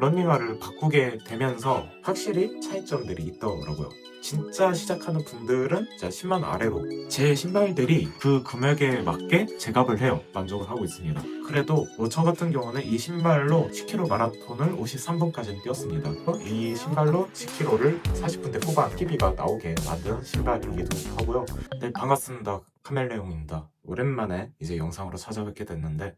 러닝화를 바꾸게 되면서 확실히 차이점들이 있더라고요. 진짜 시작하는 분들은 진짜 10만 아래로 제 신발들이 그 금액에 맞게 제값을 해요. 만족을 하고 있습니다. 그래도 저 같은 경우는 이 신발로 10km 마라톤을 53분까지 뛰었습니다. 이 신발로 10km를 40분대 후반 PB가 나오게 만든 신발이기도 하고요. 네, 반갑습니다. 카멜레온입니다. 오랜만에 이제 영상으로 찾아뵙게 됐는데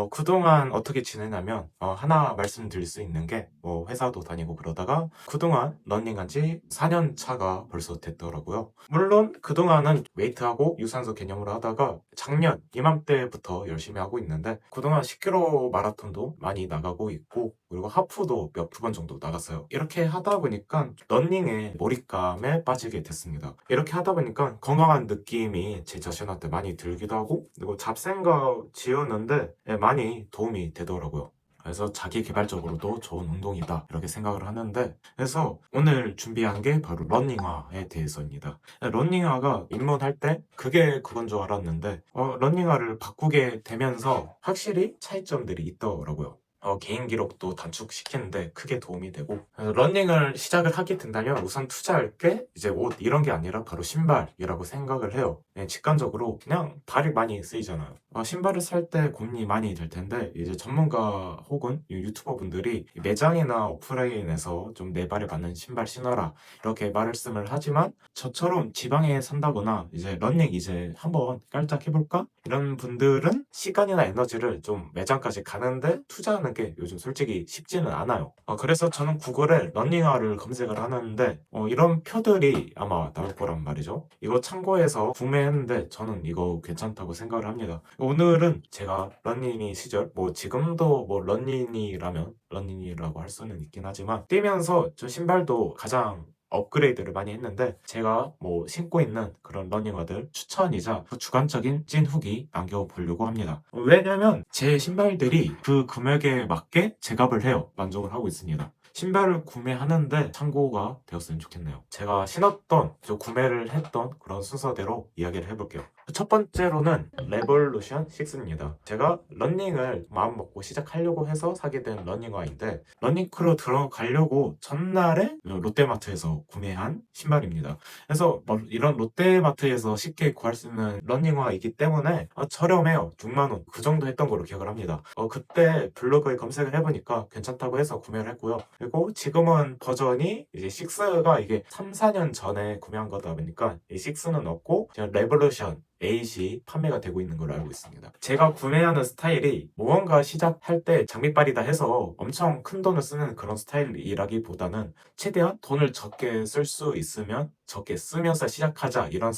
그동안 어떻게 지내냐면 하나 말씀드릴 수 있는 게 회사도 다니고 그러다가 그동안 러닝한 지 4년 차가 벌써 됐더라고요. 물론 그동안은 웨이트하고 유산소 개념으로 하다가 작년 이맘때부터 열심히 하고 있는데 그동안 10km 마라톤도 많이 나가고 있고 그리고 하프도 두 번 정도 나갔어요. 이렇게 하다 보니까 러닝에 몰입감에 빠지게 됐습니다. 이렇게 하다 보니까 건강한 느낌이 제 자신한테 많이 들기도 하고 그리고 잡생각 지우는데 많이 도움이 되더라고요. 그래서 자기 개발적으로도 좋은 운동이다 이렇게 생각을 하는데 그래서 오늘 준비한 게 바로 러닝화에 대해서입니다. 러닝화가 입문할 때 그게 그건 줄 알았는데 러닝화를 바꾸게 되면서 확실히 차이점들이 있더라고요. 개인 기록도 단축시키는데 크게 도움이 되고 러닝을 시작을 하게 된다면 우선 투자할 게 이제 옷 이런 게 아니라 바로 신발이라고 생각을 해요. 직관적으로 그냥 발이 많이 쓰이잖아요. 신발을 살 때 고민이 많이 될 텐데 이제 전문가 혹은 유튜버 분들이 매장이나 오프라인에서 좀 내 발에 맞는 신발 신어라 이렇게 말씀을 하지만 저처럼 지방에 산다거나 이제 러닝 이제 한번 깔짝 해볼까? 이런 분들은 시간이나 에너지를 좀 매장까지 가는데 투자하는 게 요즘 솔직히 쉽지는 않아요. 그래서 저는 구글에 러닝화를 검색을 하는데 이런 표들이 아마 나올 거란 말이죠. 이거 참고해서 구매했는데 저는 이거 괜찮다고 생각을 합니다. 오늘은 제가 러닝이 시절 지금도 러닝이라면 러닝이라고 할 수는 있긴 하지만 뛰면서 저 신발도 가장 업그레이드를 많이 했는데 제가 신고 있는 그런 러닝화들 추천이자 주관적인 찐 후기 남겨보려고 합니다. 왜냐면 제 신발들이 그 금액에 맞게 제값을 해요. 만족을 하고 있습니다. 신발을 구매하는데 참고가 되었으면 좋겠네요. 제가 신었던, 구매를 했던 그런 순서대로 이야기를 해볼게요. 첫 번째로는 레볼루션 6입니다. 제가 러닝을 마음먹고 시작하려고 해서 사게 된 러닝화인데 러닝크루 들어가려고 전날에 롯데마트에서 구매한 신발입니다. 그래서 이런 롯데마트에서 쉽게 구할 수 있는 러닝화이기 때문에 저렴해요. 6만원 그 정도 했던 걸로 기억을 합니다. 그때 블로그에 검색을 해보니까 괜찮다고 해서 구매를 했고요. 그리고 지금은 버전이 이제 6가 이게 3, 4년 전에 구매한 거다 보니까 이 6는 없고 그냥 레볼루션 8이 판매가 되고 있는 걸로 알고 있습니다. 제가 구매하는 스타일이 무언가 시작할 때 장비빨이다 해서 엄청 큰 돈을 쓰는 그런 스타일이라기보다는 최대한 돈을 적게 쓸 수 있으면 적게 쓰면서 시작하자 이런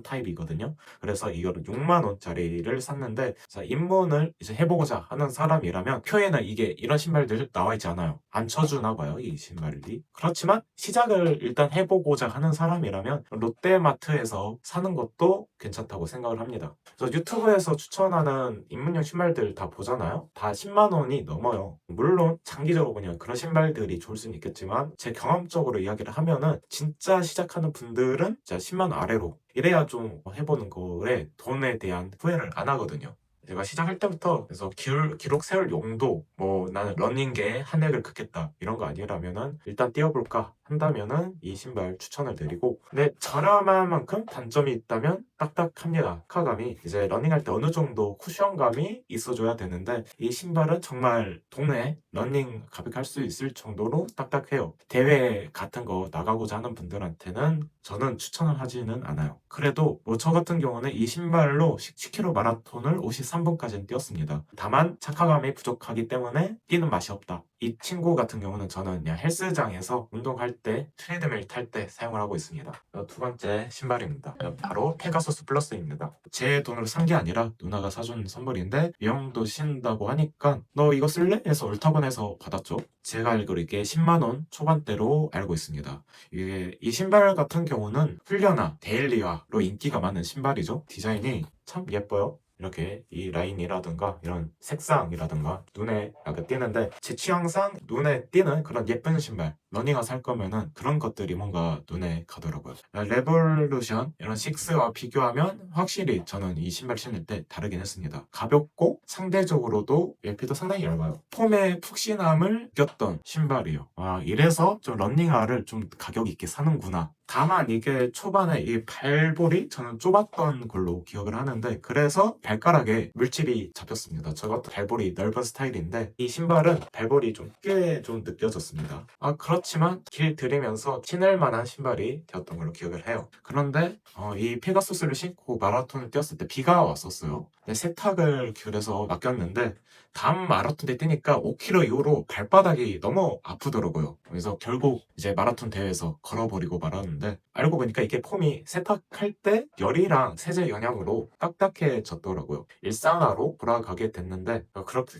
타입이거든요. 그래서 이거를 6만 원짜리를 샀는데 입문을 이제 해보고자 하는 사람이라면 표에는 이게 이런 신발들 나와 있지 않아요. 안 쳐주나 봐요, 이 신발이. 그렇지만 시작을 일단 해보고자 하는 사람이라면 롯데마트에서 사는 것도 괜찮다고 생각을 합니다. 그래서 유튜브에서 추천하는 입문용 신발들 다 보잖아요. 다 10만 원이 넘어요. 물론 장기적으로 그냥 그런 신발들이 좋을 수는 있겠지만 제 경험적으로 이야기를 하면은 진짜 시작하는 분들은 진짜 10만 원 아래로 이래야 좀 해보는 거에 돈에 대한 후회를 안 하거든요. 제가 시작할 때부터 그래서 기록 세울 용도 나는 러닝계에 한 획을 긋겠다 이런 거 아니라면은 일단 뛰어볼까 한다면은 이 신발 추천을 드리고 근데 저렴한 만큼 단점이 있다면 딱딱합니다. 타감이 이제 러닝할 때 어느 정도 쿠션감이 있어줘야 되는데 이 신발은 정말 동네 러닝 가볍게 할 수 있을 정도로 딱딱해요. 대회 같은 거 나가고자 하는 분들한테는 저는 추천을 하지는 않아요. 그래도 저 같은 경우는 이 신발로 10km 마라톤을 53분까지는 뛰었습니다. 다만 착화감이 부족하기 때문에 뛰는 맛이 없다. 이 친구 같은 경우는 저는 그냥 헬스장에서 운동할 때 트레드밀 탈 때 사용을 하고 있습니다. 두 번째 신발입니다. 바로 페가소스 플러스입니다. 제 돈으로 산 게 아니라 누나가 사준 선물인데 이 형도 신다고 하니까 너 이거 쓸래? 해서 올타곤에서 받았죠. 제가 알기로 이게 10만 원 초반대로 알고 있습니다. 이 신발 같은 경우는 훈련화, 데일리화로 인기가 많은 신발이죠. 디자인이 참 예뻐요. 이렇게 이 라인이라든가 이런 색상이라든가 눈에 약간 띄는데 제 취향상 눈에 띄는 그런 예쁜 신발 러닝화 살 거면은 그런 것들이 뭔가 눈에 가더라고요. 레볼루션 이런 6와 비교하면 확실히 저는 이 신발 신을 때 다르긴 했습니다. 가볍고 상대적으로도 LP도 상당히 얇아요. 폼의 푹신함을 느꼈던 신발이에요. 아, 이래서 좀 러닝화를 좀 가격 있게 사는구나. 다만 이게 초반에 이 발볼이 저는 좁았던 걸로 기억을 하는데, 그래서 발가락에 물집이 잡혔습니다. 저것도 발볼이 넓은 스타일인데 이 신발은 발볼이 좀 꽤 좀 느껴졌습니다. 아, 그렇지만 길 들이면서 신을 만한 신발이 되었던 걸로 기억을 해요. 그런데 이 페가수스를 신고 마라톤을 뛰었을 때 비가 왔었어요. 근데 세탁을 귤에서 맡겼는데 다음 마라톤 때 뛰니까 5km 이후로 발바닥이 너무 아프더라고요. 그래서 결국 이제 마라톤 대회에서 걸어버리고 말았는데, 알고 보니까 이게 폼이 세탁할 때 열이랑 세제 영향으로 딱딱해졌더라고요. 일상화로 돌아가게 됐는데,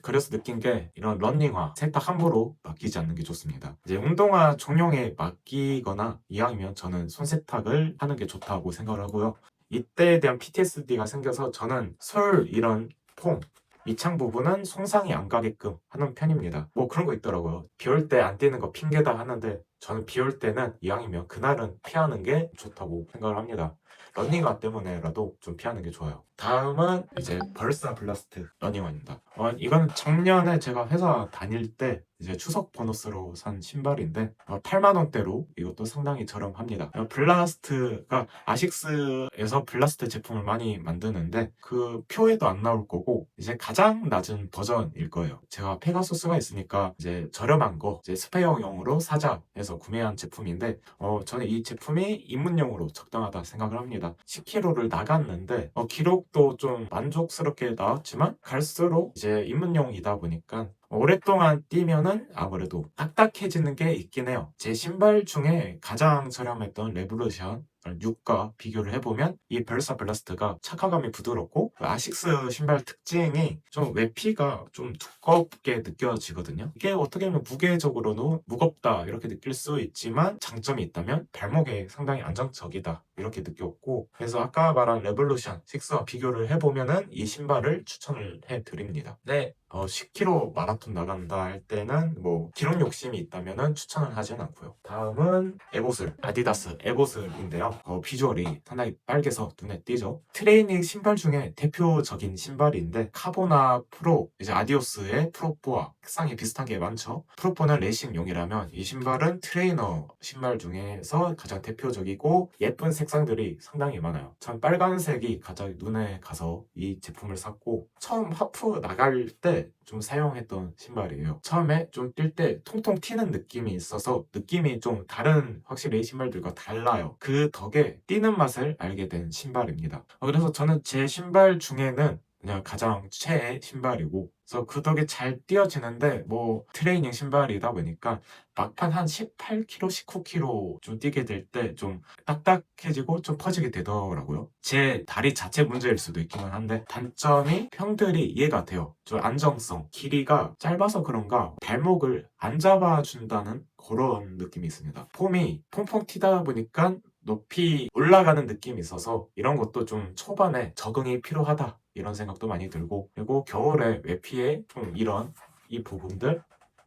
그래서 느낀 게 이런 러닝화 세탁 함부로 맡기지 않는 게 좋습니다. 이제 운동화 종용에 맡기거나 이왕이면 저는 손 세탁을 하는 게 좋다고 생각을 하고요. 이때에 대한 PTSD가 생겨서 저는 솔 이런 폼 밑창 부분은 손상이 안 가게끔 하는 편입니다. 뭐 그런 거 있더라고요. 비 올 때 안 뛰는 거 핑계다 하는데 저는 비 올 때는 이왕이면 그날은 피하는 게 좋다고 생각을 합니다. 러닝화 때문에라도 좀 피하는 게 좋아요. 다음은 이제 벌사 블라스트 러닝화입니다. 이건 작년에 제가 회사 다닐 때 이제 추석 보너스로 산 신발인데 8만 원대로 이것도 상당히 저렴합니다. 블라스트가 아식스에서 블라스트 제품을 많이 만드는데 그 표에도 안 나올 거고 이제 가장 낮은 버전일 거예요. 제가 페가수스가 있으니까 이제 저렴한 거 이제 스페어용으로 사자 해서 구매한 제품인데 저는 이 제품이 입문용으로 적당하다 생각을 합니다. 10km를 나갔는데 기록도 좀 만족스럽게 나왔지만 갈수록 이제 입문용이다 보니까 오랫동안 뛰면은 아무래도 딱딱해지는 게 있긴 해요. 제 신발 중에 가장 저렴했던 레볼루션 6과 비교를 해보면 이 벨사 블라스트가 착화감이 부드럽고 아식스 신발 특징이 좀 외피가 좀 두껍게 느껴지거든요. 이게 어떻게 보면 무게적으로는 무겁다 이렇게 느낄 수 있지만 장점이 있다면 발목에 상당히 안정적이다 이렇게 느꼈고, 그래서 아까 말한 레볼루션 6와 비교를 해보면은 이 신발을 추천을 해드립니다. 네. 10km 마라톤 나간다 할 때는 뭐 기록 욕심이 있다면은 추천을 하진 않고요. 다음은 에보슬, 아디다스 에보슬인데요. 비주얼이 상당히 빨개서 눈에 띄죠. 트레이닝 신발 중에 대표적인 신발인데 카보나 프로, 이제 아디오스의 프로4와 색상이 비슷한 게 많죠. 프로4는 레이싱용이라면 이 신발은 트레이너 신발 중에서 가장 대표적이고 예쁜 색상들이 상당히 많아요. 전 빨간색이 가장 눈에 가서 이 제품을 샀고, 처음 하프 나갈 때 좀 사용했던 신발이에요. 처음에 좀 뛸 때 통통 튀는 느낌이 있어서 느낌이 좀 다른, 확실히 신발들과 달라요. 그 덕에 뛰는 맛을 알게 된 신발입니다. 그래서 저는 제 신발 중에는 그냥 가장 최애 신발이고, 그래서 그 덕에 잘 뛰어지는데 뭐 트레이닝 신발이다 보니까 막판 한 18km, 19km 좀 뛰게 될 때 좀 딱딱해지고 좀 퍼지게 되더라고요. 제 다리 자체 문제일 수도 있기는 한데 단점이 형들이 이해가 돼요. 좀 안정성, 길이가 짧아서 그런가 발목을 안 잡아준다는 그런 느낌이 있습니다. 폼이 퐁퐁 튀다 보니까 높이 올라가는 느낌이 있어서 이런 것도 좀 초반에 적응이 필요하다 이런 생각도 많이 들고, 그리고 겨울에 외피에 좀 이런 이 부분들,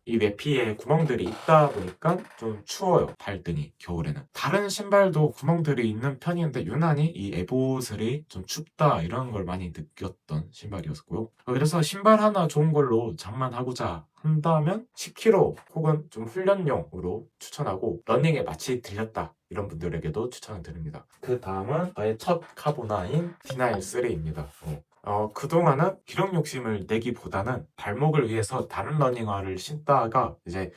이 외피에 구멍들이 있다 보니까 좀 추워요, 발등이 겨울에는. 다른 신발도 구멍들이 있는 편인데 유난히 이 에보슬이 좀 춥다 이런 걸 많이 느꼈던 신발이었고요. 그래서 신발 하나 좋은 걸로 장만하고자 한다면 10km 혹은 좀 훈련용으로 추천하고, 러닝에 마치 들렸다 이런 분들에게도 추천을 드립니다. 그 다음은 저의 첫 카보나인 디나일 3입니다. 그동안은 기록 욕심을 내기보다는 발목을 위해서 다른 러닝화를 신다가 이제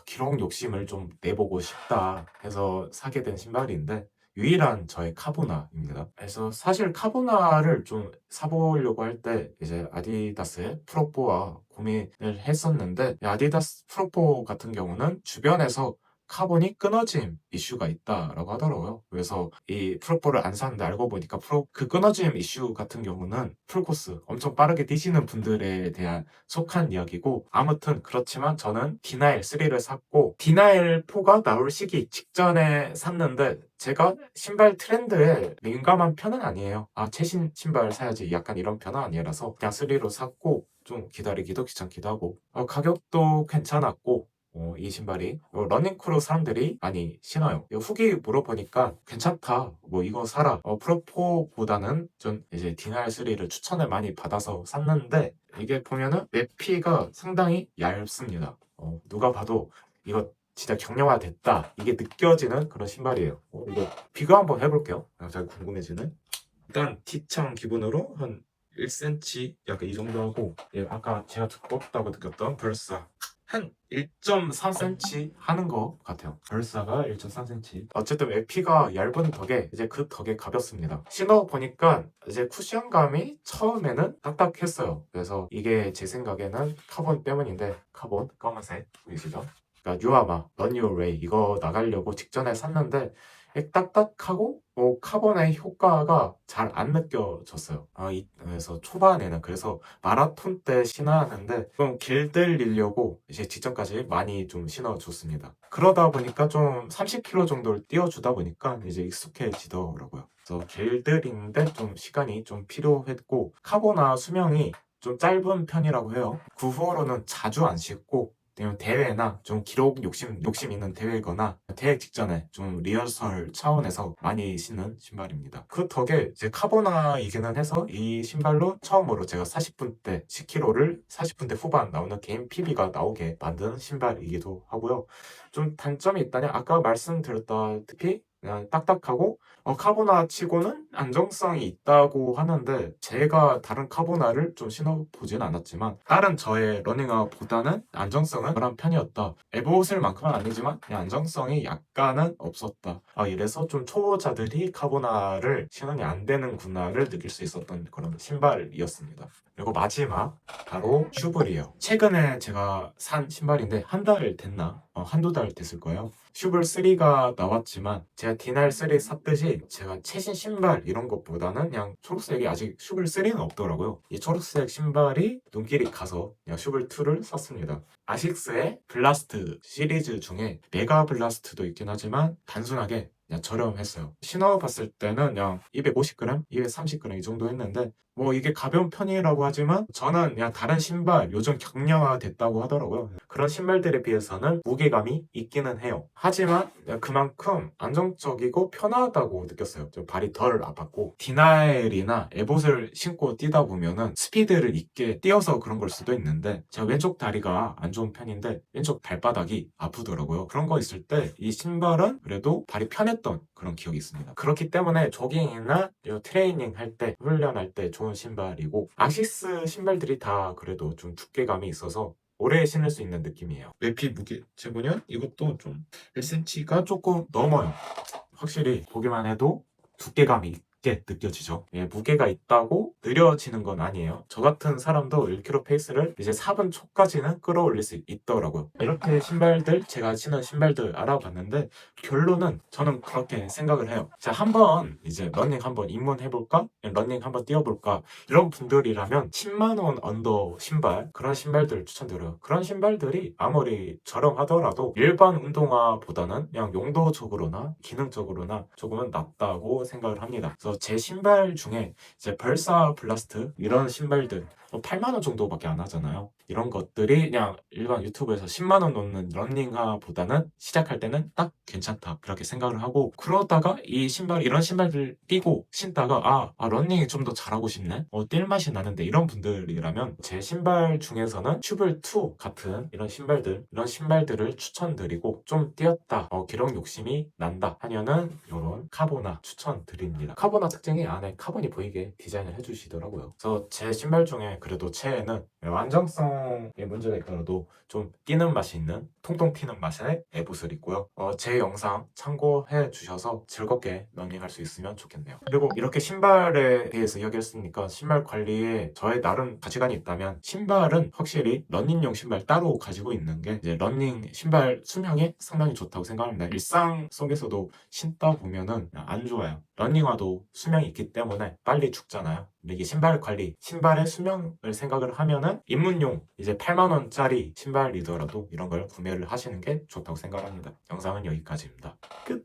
기록 욕심을 좀 내보고 싶다 해서 사게 된 신발인데 유일한 저의 카보나입니다. 그래서 사실 카보나를 좀 사보려고 할 때 이제 아디다스의 프로4와 고민을 했었는데, 아디다스 프로4 같은 경우는 주변에서 카본이 끊어짐 이슈가 있다라고 하더라고요. 그래서 이 프로4를 안 샀는데 알고 보니까 그 끊어짐 이슈 같은 경우는 풀코스 엄청 빠르게 뛰시는 분들에 대한 속한 이야기고, 아무튼 그렇지만 저는 디나일 3를 샀고, 디나일 4가 나올 시기 직전에 샀는데 제가 신발 트렌드에 민감한 편은 아니에요. 최신 신발 사야지 약간 이런 편은 아니라서 그냥 3로 샀고, 좀 기다리기도 귀찮기도 하고 가격도 괜찮았고 이 신발이 러닝크루 사람들이 많이 신어요. 후기 물어보니까 괜찮다. 뭐 이거 사라. 프로4보다는 좀 이제 디나일3를 추천을 많이 받아서 샀는데 이게 보면은 내피가 상당히 얇습니다. 누가 봐도 이거 진짜 경량화 됐다. 이게 느껴지는 그런 신발이에요. 이거 비교 한번 해볼게요. 잘 궁금해지네. 일단 T창 기본으로 한 1cm 약간 이 정도 하고 아까 제가 두껍다고 느꼈던 벌사 한 1.3cm 하는 것 같아요. 벌사가 1.3cm. 어쨌든 에피가 얇은 덕에 이제 그 덕에 가볍습니다. 신어 보니까 이제 쿠션감이 처음에는 딱딱했어요. 그래서 이게 제 생각에는 카본 때문인데 카본 검은색 보이시죠? 그러니까 유아마, Run Your Way 이거 나가려고 직전에 샀는데 딱딱하고 카본의 효과가 잘 안 느껴졌어요. 그래서 초반에는 그래서 마라톤 때 신어야 하는데 좀 길들이려고 이제 직전까지 많이 좀 신어줬습니다. 그러다 보니까 좀 30km 정도를 뛰어주다 보니까 이제 익숙해지더라고요. 그래서 길들이는데 좀 시간이 좀 필요했고 카보나 수명이 좀 짧은 편이라고 해요. 그 후로는 자주 안 신고 아니면 대회나 좀 기록 욕심 있는 대회거나 대회 직전에 좀 리허설 차원에서 많이 신는 신발입니다. 그 덕에 이제 카보나이기는 해서 이 신발로 처음으로 제가 40분대 10km를 40분대 후반 나오는 개인 PB가 나오게 만든 신발이기도 하고요. 좀 단점이 있다면 아까 말씀드렸다시피 그냥 딱딱하고 카보나 치고는 안정성이 있다고 하는데 제가 다른 카보나를 좀 신어보진 않았지만 다른 저의 러닝화보다는 안정성은 그런 편이었다. 에보슬만큼은 아니지만 그냥 안정성이 약간은 없었다. 이래서 좀 초보자들이 카보나를 신으면 안 되는구나를 느낄 수 있었던 그런 신발이었습니다. 그리고 마지막 바로 슈블이에요. 최근에 제가 산 신발인데 한 달 됐나? 한두 달 됐을 거예요. 슈블 3가 나왔지만 제가 디날 3 샀듯이 제가 최신 신발 이런 것보다는 그냥 초록색이 아직 슈블 3는 없더라고요. 이 초록색 신발이 눈길이 가서 그냥 슈블 2를 샀습니다. 아식스의 블라스트 시리즈 중에 메가 블라스트도 있긴 하지만 단순하게 그냥 저렴했어요. 신어봤을 때는 그냥 250g, 230g 이 정도 했는데 뭐 이게 가벼운 편이라고 하지만 저는 그냥 다른 신발 요즘 경량화 됐다고 하더라고요. 그런 신발들에 비해서는 무게감이 있기는 해요. 하지만 그만큼 안정적이고 편하다고 느꼈어요. 좀 발이 덜 아팠고 디나일이나 에봇을 신고 뛰다 보면은 스피드를 있게 뛰어서 그런 걸 수도 있는데 제가 왼쪽 다리가 안 좋은 편인데 왼쪽 발바닥이 아프더라고요. 그런 거 있을 때 이 신발은 그래도 발이 편했던 그런 기억이 있습니다. 그렇기 때문에 조깅이나 트레이닝 할 때 훈련할 때 좋은 신발이고 아식스 신발들이 다 그래도 좀 두께감이 있어서 오래 신을 수 있는 느낌이에요. 내피 무게 재보면 이것도 좀 1cm가 조금 넘어요. 확실히 보기만 해도 두께감이 있게 느껴지죠. 무게가 있다고 느려지는 건 아니에요. 저 같은 사람도 1km 페이스를 이제 4분 초까지는 끌어올릴 수 있더라고요. 이렇게 신발들, 제가 신은 신발들 알아봤는데 결론은 저는 그렇게 생각을 해요. 자, 한번 이제 러닝 한번 입문해볼까? 러닝 한번 뛰어볼까? 이런 분들이라면 10만 원 언더 신발, 그런 신발들을 추천드려요. 그런 신발들이 아무리 저렴하더라도 일반 운동화보다는 그냥 용도적으로나 기능적으로나 조금은 낫다고 생각을 합니다. 그래서 제 신발 중에 이제 벌사 블라스트 이런 신발들 8만 원 정도밖에 안 하잖아요. 이런 것들이 그냥 일반 유튜브에서 10만 원 넘는 러닝화보다는 시작할 때는 딱 괜찮다 그렇게 생각을 하고 그러다가 이 신발 이런 신발들 끼고 신다가 러닝이 좀 더 잘하고 싶네 뛸 맛이 나는데 이런 분들이라면 제 신발 중에서는 튜블2 같은 이런 신발들을 추천드리고 좀 뛰었다 기록 욕심이 난다 하면은 이런 카보나 추천드립니다. 카보나 특징이 안에 카본이 보이게 디자인을 해주시더라고요. 그래서 제 신발 중에 그래도 최애는 안정성에 문제가 있더라도 좀 뛰는 맛이 있는 통통 튀는 맛의 에봇을 있고요. 제 영상 참고해 주셔서 즐겁게 러닝할 수 있으면 좋겠네요. 그리고 이렇게 신발에 대해서 이야기했으니까 신발 관리에 저의 나름 가치관이 있다면 신발은 확실히 러닝용 신발 따로 가지고 있는 게 이제 러닝 신발 수명에 상당히 좋다고 생각합니다. 일상 속에서도 신다 보면은 안 좋아요. 러닝화도 수명이 있기 때문에 빨리 죽잖아요. 근데 이게 신발 관리, 신발의 수명을 생각을 하면은 입문용 이제 8만 원짜리 신발이더라도 이런 걸 구매를 하시는 게 좋다고 생각합니다. 영상은 여기까지입니다. 끝!